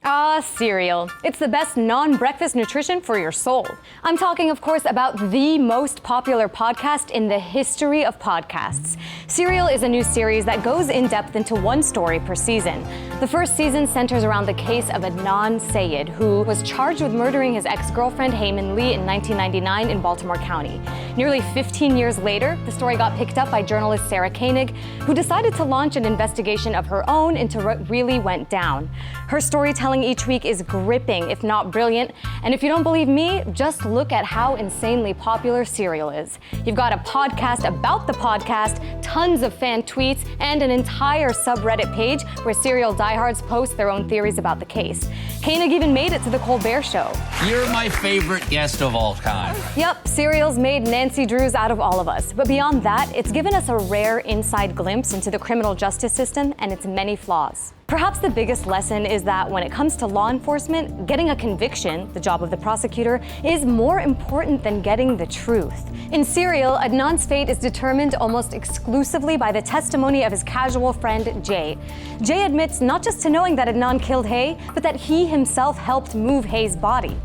Ah, cereal. It's the best non-breakfast nutrition for your soul. I'm talking, of course, about the most popular podcast in the history of podcasts. Serial is a new series that goes in depth into one story per season. The first season centers around the case of Adnan Syed, who was charged with murdering his ex-girlfriend Hayman Lee in 1999 in Baltimore County. Nearly 15 years later, the story got picked up by journalist Sarah Koenig, who decided to launch an investigation of her own into what really went down. Her storytelling each week is gripping, if not brilliant. And if you don't believe me, just look at how insanely popular Serial is. You've got a podcast about the podcast, tons of fan tweets, and an entire subreddit page where Serial diehards post their own theories about the case. Koenig even made it to the Colbert Show. You're my favorite guest of all time. Yep, Serial's made Nancy Drews out of all of us. But beyond that, it's given us a rare inside glimpse into the criminal justice system and its many flaws. Perhaps the biggest lesson is that when it comes to law enforcement, getting a conviction, the job of the prosecutor, is more important than getting the truth. In Serial, Adnan's fate is determined almost exclusively by the testimony of his casual friend, Jay. Jay admits not just to knowing that Adnan killed Hay, but that he himself helped move Hay's body.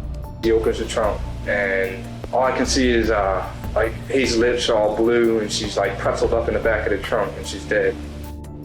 He opens the trunk, and all I can see is Hay's lips are all blue, and she's pretzeled up in the back of the trunk, and she's dead.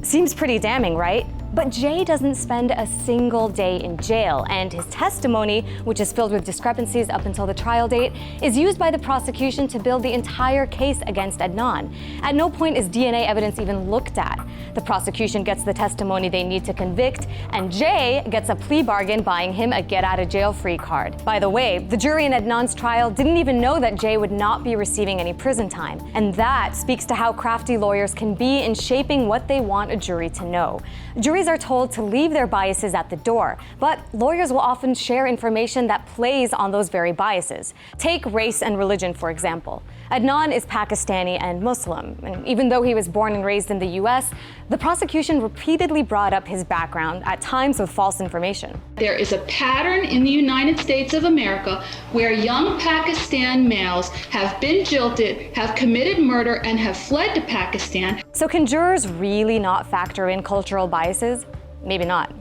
Seems pretty damning, right? But Jay doesn't spend a single day in jail, and his testimony, which is filled with discrepancies up until the trial date, is used by the prosecution to build the entire case against Adnan. At no point is DNA evidence even looked at. The prosecution gets the testimony they need to convict, and Jay gets a plea bargain buying him a get-out-of-jail-free card. By the way, the jury in Adnan's trial didn't even know that Jay would not be receiving any prison time, and that speaks to how crafty lawyers can be in shaping what they want a jury to know. Juries are told to leave their biases at the door, but lawyers will often share information that plays on those very biases. Take race and religion, for example. Adnan is Pakistani and Muslim, and even though he was born and raised in the US, the prosecution repeatedly brought up his background, at times with false information. There is a pattern in the United States of America where young Pakistan males have been jilted, have committed murder, and have fled to Pakistan. So can jurors really not factor in cultural biases? Maybe not.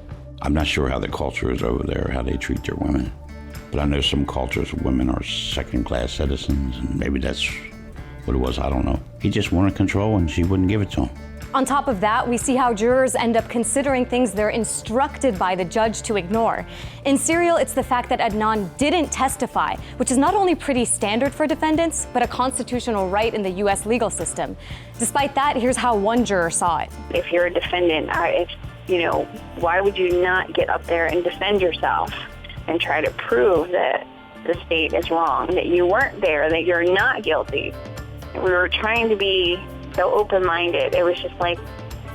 I'm not sure how the culture is over there, how they treat their women. But I know some cultures, women are second-class citizens, and maybe that's what it was, I don't know. He just wanted control, and she wouldn't give it to him. On top of that, we see how jurors end up considering things they're instructed by the judge to ignore. In Serial, it's the fact that Adnan didn't testify, which is not only pretty standard for defendants, but a constitutional right in the US legal system. Despite that, here's how one juror saw it. If you're a defendant, why would you not get up there and defend yourself and try to prove that the state is wrong, that you weren't there, that you're not guilty? We were trying to be so open-minded. It was just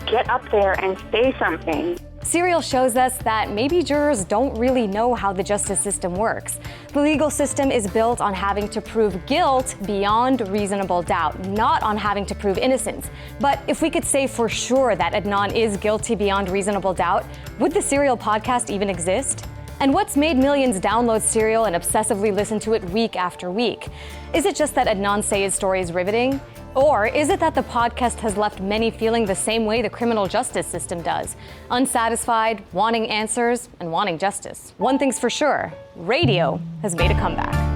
get up there and say something. Serial shows us that maybe jurors don't really know how the justice system works. The legal system is built on having to prove guilt beyond reasonable doubt, not on having to prove innocence. But if we could say for sure that Adnan is guilty beyond reasonable doubt, would the Serial podcast even exist? And what's made millions download Serial and obsessively listen to it week after week? Is it just that Adnan Syed's story is riveting? Or is it that the podcast has left many feeling the same way the criminal justice system does? Unsatisfied, wanting answers, and wanting justice. One thing's for sure, radio has made a comeback.